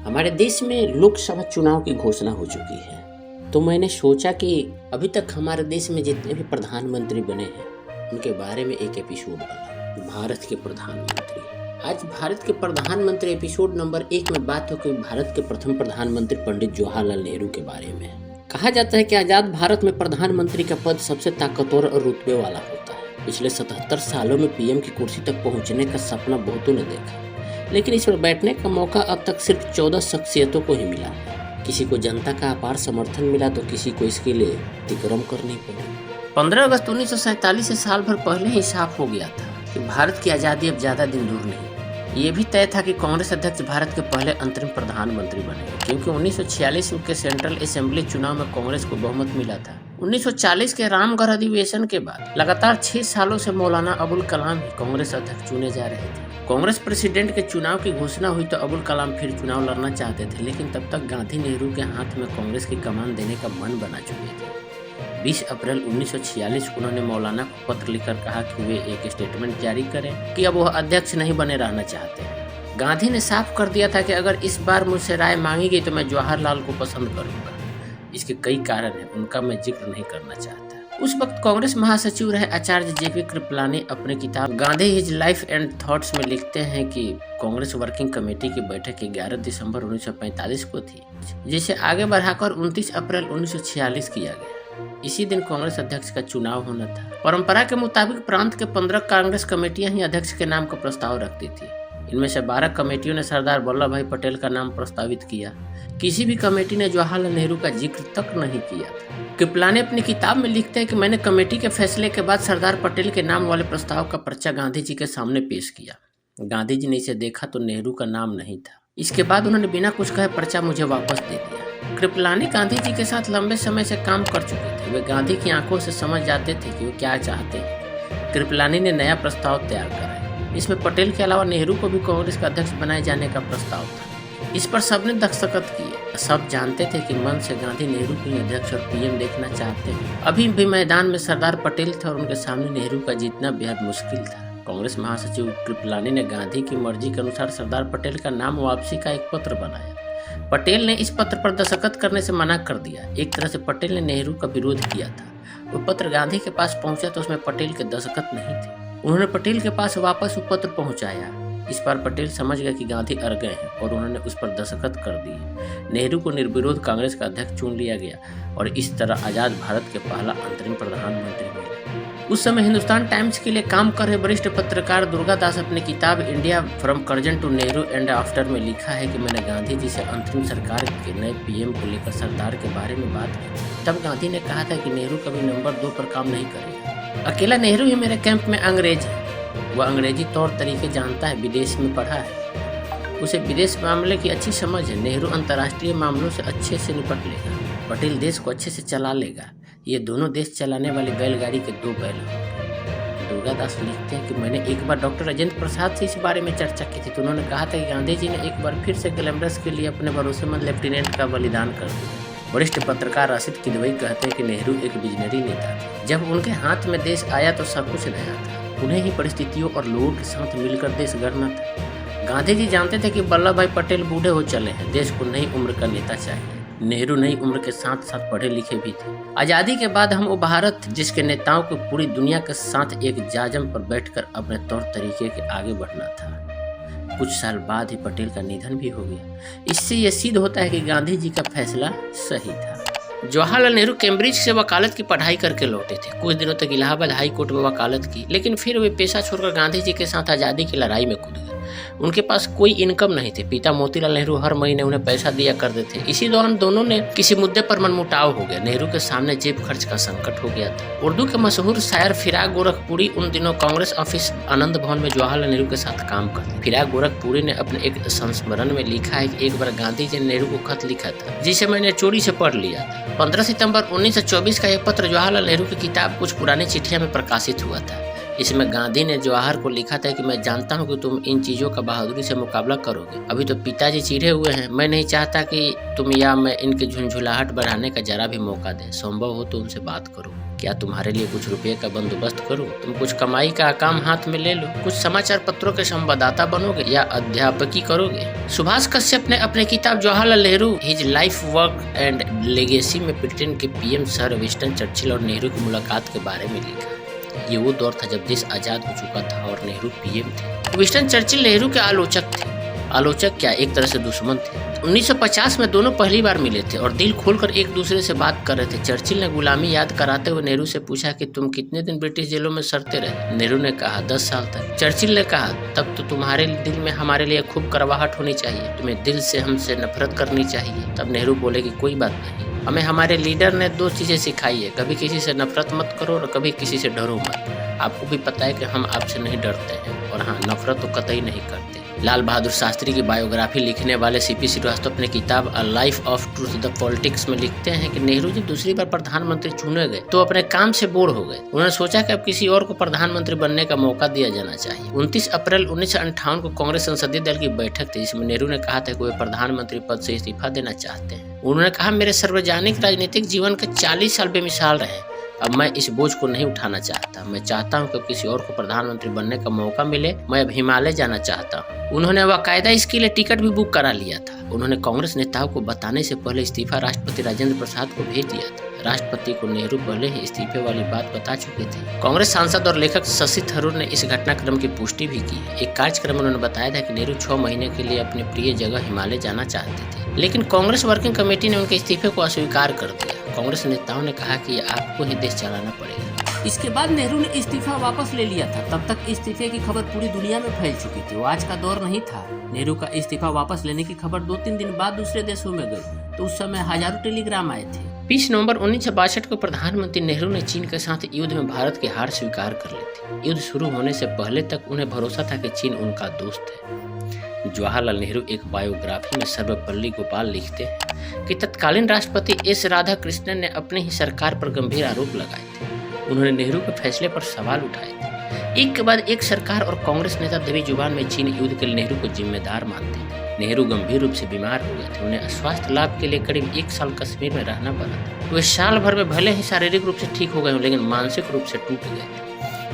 हमारे देश में लोकसभा चुनाव की घोषणा हो चुकी है, तो मैंने सोचा कि अभी तक हमारे देश में जितने भी प्रधानमंत्री बने हैं उनके बारे में एक एपिसोड बना। भारत के प्रधानमंत्री। आज भारत के प्रधानमंत्री एपिसोड नंबर 1 में बात हो कि भारत के प्रथम प्रधानमंत्री पंडित जवाहरलाल नेहरू के बारे में। कहा जाता है कि आजाद भारत में प्रधानमंत्री का पद सबसे ताकतवर और रुतबे वाला होता है। पिछले 77 सालों में पीएम की कुर्सी तक पहुंचने का सपना बहुतों ने देखा, लेकिन इस पर बैठने का मौका अब तक सिर्फ 14 शख्सियतों को ही मिला है। किसी को जनता का अपार समर्थन मिला तो किसी को इसके लिए तिकरम करनी पड़ी। 15 अगस्त 1947 से साल भर पहले ही साफ हो गया था कि भारत की आज़ादी अब ज़्यादा दिन दूर नहीं। ये भी तय था कि कांग्रेस अध्यक्ष भारत के पहले अंतरिम प्रधानमंत्री बनेंगे, क्योंकि 1946 के सेंट्रल असेंबली चुनाव में कांग्रेस को बहुमत मिला था। 1940 के रामगढ़ अधिवेशन के बाद लगातार 6 सालों से मौलाना अबुल कलाम ही कांग्रेस अध्यक्ष चुने जा रहे थे। कांग्रेस प्रेसिडेंट के चुनाव की घोषणा हुई तो अबुल कलाम फिर चुनाव लड़ना चाहते थे, लेकिन तब तक गांधी नेहरू के हाथ में कांग्रेस की कमान देने का मन बना चुके थे। 20 अप्रैल 1946 उन्होंने मौलाना को पत्र लिखकर कहा कि वे एक स्टेटमेंट जारी करें कि अब वह अध्यक्ष नहीं बने रहना चाहते हैं। गांधी ने साफ कर दिया था कि अगर इस बार मुझसे राय मांगी गई तो मैं जवाहरलाल को पसंद करूंगा। इसके कई कारण हैं, उनका मैं जिक्र नहीं करना चाहता। उस वक्त कांग्रेस महासचिव रहे आचार्य जेपी कृपलानी अपने किताब Gandhi his life and thoughts में लिखते हैं कि कांग्रेस वर्किंग कमेटी की बैठक 11 दिसंबर 1945 को थी, जिसे आगे बढ़ाकर 29 अप्रैल 1946 किया गया। इसी दिन कांग्रेस अध्यक्ष का चुनाव होना था। परंपरा के मुताबिक प्रांत के 15 कांग्रेस कमेटियां ही अध्यक्ष के नाम का प्रस्ताव रखती थी। इनमें से 12 कमेटियों ने सरदार वल्लभ भाई पटेल का नाम प्रस्तावित किया। किसी भी कमेटी ने जवाहरलाल नेहरू का जिक्र तक नहीं किया था। कृपलानी अपनी किताब में लिखते हैं कि मैंने कमेटी के फैसले के बाद सरदार पटेल के नाम वाले प्रस्ताव का पर्चा गांधी जी के सामने पेश किया। गांधी जी ने इसे देखा तो नेहरू का नाम नहीं था। इसके बाद उन्होंने बिना कुछ कहे पर्चा मुझे वापस दे दिया। कृपलानी गांधी जी के साथ लंबे समय से काम कर चुके थे। वे गांधी की आंखों से समझ जाते थे कि वे क्या चाहते हैं। कृपलानी ने नया प्रस्ताव तैयार कराया। इसमें पटेल के अलावा नेहरू को भी कांग्रेस का अध्यक्ष बनाए जाने का प्रस्ताव था। इस पर सबने दस्तखत किए। सब जानते थे कि मन से गांधी नेहरू को ही अध्यक्ष और पीएम देखना चाहते हैं। अभी भी मैदान में सरदार पटेल थे और उनके सामने नेहरू का जीतना बेहद मुश्किल था। कांग्रेस महासचिव कृपलानी ने गांधी की मर्जी के अनुसार सरदार पटेल का नाम वापसी का एक पत्र बनाया। पटेल ने इस पत्र पर दस्तखत करने से मना कर दिया। एक तरह से पटेल ने नेहरू का विरोध किया था। वो पत्र गांधी के पास पहुंचा तो उसमें पटेल के दस्तखत नहीं थे। उन्होंने पटेल के पास वापस वो पत्र पहुंचाया। इस बार पटेल समझ गए कि गांधी अड़ गए हैं और उन्होंने उस पर दस्तखत कर दिए। नेहरू को निर्विरोध कांग्रेस का अध्यक्ष चुन लिया गया और इस तरह आजाद भारत के पहला अंतरिम प्रधानमंत्री बने। उस समय हिंदुस्तान टाइम्स के लिए काम कर रहे वरिष्ठ पत्रकार दुर्गा दास अपनी किताब India from Curzon to Nehru and after में लिखा है कि मैंने गांधी जी से अंतरिम सरकार के नए पीएम को लेकर सरदार के बारे में बात की। तब गांधी ने कहा था कि नेहरू कभी नंबर 2 पर काम नहीं करेगा। अकेला नेहरू ही मेरे कैंप में अंग्रेज है। वह अंग्रेजी तौर तरीके जानता है, विदेश में पढ़ा है, उसे विदेश मामले की अच्छी समझ है। नेहरू अंतर्राष्ट्रीय मामलों से अच्छे से निपट लेगा। पटेल देश को अच्छे से चला लेगा। ये दोनों देश चलाने वाली बैलगाड़ी के 2 बैल होंगे। दुर्गादास लिखते हैं कि मैंने एक बार डॉक्टर राजेंद्र प्रसाद से इस बारे में चर्चा की थी, तो उन्होंने कहा था कि गांधी जी ने एक बार फिर से ग्लैमरस के लिए अपने भरोसेमंद लेफ्टिनेंट का बलिदान कर दिया। वरिष्ठ पत्रकार राशिद किदवई कहते हैं कि नेहरू एक विजनरी नेता थे। जब उनके हाथ में देश आया तो सब कुछ नया था। उन्हें ही परिस्थितियों और लोगों के साथ मिलकर देश गढ़ना था। गांधी जी जानते थे कि वल्लभ भाई पटेल बूढ़े हो चले हैं। देश को नई उम्र का नेता चाहिए। नेहरू नई उम्र के साथ साथ पढ़े लिखे भी थे। आज़ादी के बाद हम वो भारत जिसके नेताओं को पूरी दुनिया के साथ एक जाजम पर बैठकर अपने तौर तरीके के आगे बढ़ना था। कुछ साल बाद ही पटेल का निधन भी हो गया। इससे यह सिद्ध होता है कि गांधी जी का फैसला सही था। जवाहरलाल नेहरू कैम्ब्रिज से वकालत की पढ़ाई करके लौटे थे। कुछ दिनों तक इलाहाबाद हाई कोर्ट में वकालत की, लेकिन फिर वे पेशा छोड़कर गांधी जी के साथ आज़ादी की लड़ाई में कूद गए। उनके पास कोई इनकम नहीं थी। पिता मोतीलाल नेहरू हर महीने उन्हें पैसा दिया करते थे। इसी दौरान दोनों ने किसी मुद्दे पर मनमुटाव हो गया। नेहरू के सामने जेब खर्च का संकट हो गया था। उर्दू के मशहूर शायर फिराक गोरखपुरी उन दिनों कांग्रेस ऑफिस आनंद भवन में जवाहरलाल नेहरू के साथ काम करते। फिराक गोरखपुरी ने अपने एक संस्मरण में लिखा है कि एक बार गांधी जी ने नेहरू को खत लिखा था, जिसे मैंने चोरी से पढ़ लिया था। 15 सितंबर 1924 का यह पत्र जवाहरलाल नेहरू की किताब कुछ पुरानी चिट्ठियां में प्रकाशित हुआ था। इसमें गांधी ने जवाहर को लिखा था कि मैं जानता हूं कि तुम इन चीजों का बहादुरी से मुकाबला करोगे। अभी तो पिताजी चिढ़े हुए हैं, मैं नहीं चाहता कि तुम या मैं इनकी झुंझुलाहट बढ़ाने का जरा भी मौका दें। संभव हो तो उनसे बात करो। क्या तुम्हारे लिए कुछ रुपये का बंदोबस्त करूं? तुम कुछ कमाई का काम हाथ में ले लो, कुछ समाचार पत्रों के संवाददाता बनोगे या अध्यापकी करोगे। सुभाष कश्यप ने अपने किताब Jawaharlal Nehru his life work and legacy में ब्रिटेन के पीएम सर विंस्टन चर्चिल और नेहरू की मुलाकात के बारे में लिखा। ये वो दौर था जब देश आजाद हो चुका था और नेहरू पीएम थे। विंस्टन चर्चिल नेहरू के आलोचक थे। आलोचक क्या, एक तरह से दुश्मन थे। 1950 में दोनों पहली बार मिले थे और दिल खोलकर एक दूसरे से बात कर रहे थे। चर्चिल ने गुलामी याद कराते हुए नेहरू से पूछा कि तुम कितने दिन ब्रिटिश जेलों में सड़ते रहे? नेहरू ने कहा 10 साल तक। चर्चिल ने कहा तब तो तुम्हारे दिल में हमारे लिए खूब कड़वाहट होनी चाहिए, तुम्हें दिल से हमसे नफरत करनी चाहिए। तब नेहरू बोले कि कोई बात नहीं, हमें हमारे लीडर ने 2 चीजें सिखाई है, कभी किसी से नफरत मत करो और कभी किसी से डरो मत। आपको भी पता है कि हम आपसे नहीं डरते हैं और हाँ, नफरत तो कतई नहीं करते। लाल बहादुर शास्त्री की बायोग्राफी लिखने वाले सीपी श्रीवास्तव अपनी किताब a life of truth the politics में लिखते हैं कि नेहरू जी दूसरी बार प्रधानमंत्री चुने गए तो अपने काम से बोर हो गए। उन्होंने सोचा कि अब किसी और को प्रधानमंत्री बनने का मौका दिया जाना चाहिए। 29 अप्रैल 1958 को कांग्रेस संसदीय दल की बैठक थी, जिसमें नेहरू ने कहा था कि वे प्रधानमंत्री पद से इस्तीफा देना चाहते हैं। उन्होंने कहा मेरे सार्वजनिक राजनीतिक जीवन के 40 साल बेमिसाल रहे, अब मैं इस बोझ को नहीं उठाना चाहता। मैं चाहता हूं कि किसी और को प्रधानमंत्री बनने का मौका मिले। मैं अब हिमालय जाना चाहता हूं। उन्होंने बाकायदा इसके लिए टिकट भी बुक करा लिया था। उन्होंने कांग्रेस नेताओं को बताने से पहले इस्तीफा राष्ट्रपति राजेंद्र प्रसाद को भेज दिया था। राष्ट्रपति को नेहरू पहले ही इस्तीफे वाली बात बता चुके थे। कांग्रेस सांसद और लेखक शशि थरूर ने इस घटनाक्रम की पुष्टि भी की है। एक कार्यक्रम में उन्होंने बताया था कि नेहरू 6 महीने के लिए अपनी प्रिय जगह हिमालय जाना चाहते थे, लेकिन कांग्रेस वर्किंग कमेटी ने उनके इस्तीफे को अस्वीकार कर दिया। कांग्रेस नेताओं ने कहा कि आपको ही देश चलाना पड़ेगा। इसके बाद नेहरू ने इस्तीफा वापस ले लिया था। तब तक इस्तीफे की खबर पूरी दुनिया में फैल चुकी थी। वो आज का दौर नहीं था। नेहरू का इस्तीफा वापस लेने की खबर 2-3 दिन बाद दूसरे देशों में गई तो उस समय हजारों टेलीग्राम आए थे। 20 नवंबर 1962 को प्रधानमंत्री नेहरू ने चीन के साथ युद्ध में भारत की हार स्वीकार कर ली थी। युद्ध शुरू होने से पहले तक उन्हें भरोसा था कि चीन उनका दोस्त है। जवाहरलाल नेहरू एक बायोग्राफी में सर्वपल्ली गोपाल लिखते हैं कि तत्कालीन राष्ट्रपति एस राधाकृष्णन ने अपनी ही सरकार पर गंभीर आरोप लगाए थे। उन्होंने नेहरू के फैसले पर सवाल उठाए थे। एक के बाद एक सरकार और कांग्रेस नेता दबी जुबान में चीन युद्ध के लिए नेहरू को जिम्मेदार मानते थे। नेहरू गंभीर रूप से बीमार हो गए थे। उन्हें स्वास्थ्य लाभ के लिए करीब 1 साल कश्मीर में रहना पड़ा था। वे साल भर में भले ही शारीरिक रूप से ठीक हो गए, लेकिन मानसिक रूप से टूट गए थे।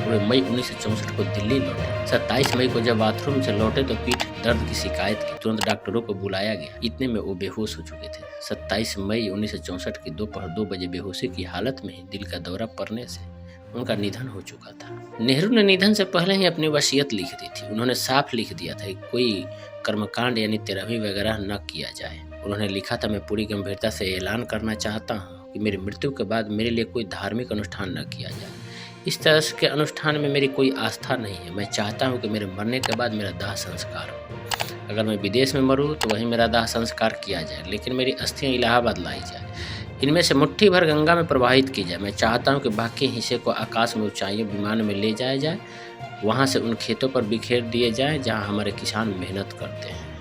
वे मई 1964 को दिल्ली लौटे। 27 मई को जब बाथरूम से लौटे तो पीठ दर्द की शिकायत की। तुरंत डॉक्टरों को बुलाया गया। इतने में वो बेहोश हो चुके थे। 27 मई 1964 की दोपहर 2 बजे बेहोशी की हालत में ही दिल का दौरा पड़ने से उनका निधन हो चुका था। नेहरू ने निधन से पहले ही अपनी वसीयत लिख दी थी। उन्होंने साफ लिख दिया था कि कोई कर्मकांड यानी तेरहवीं वगैरह न किया जाए। उन्होंने लिखा था मैं पूरी गंभीरता से ऐलान करना चाहता हूँ कि मेरी मृत्यु के बाद मेरे लिए कोई धार्मिक अनुष्ठान न किया जाए। इस तरह के अनुष्ठान में मेरी कोई आस्था नहीं है। मैं चाहता हूँ कि मेरे मरने के बाद मेरा दाह संस्कार हो। अगर मैं विदेश में मरूँ तो वहीं मेरा दाह संस्कार किया जाए, लेकिन मेरी अस्थियाँ इलाहाबाद लाई जाए। इनमें से मुट्ठी भर गंगा में प्रवाहित की जाए। मैं चाहता हूँ कि बाकी हिस्से को आकाश में ऊंचाइयों विमान में ले जाया जाए, वहाँ से उन खेतों पर बिखेर दिए जाएं जहाँ हमारे किसान मेहनत करते हैं।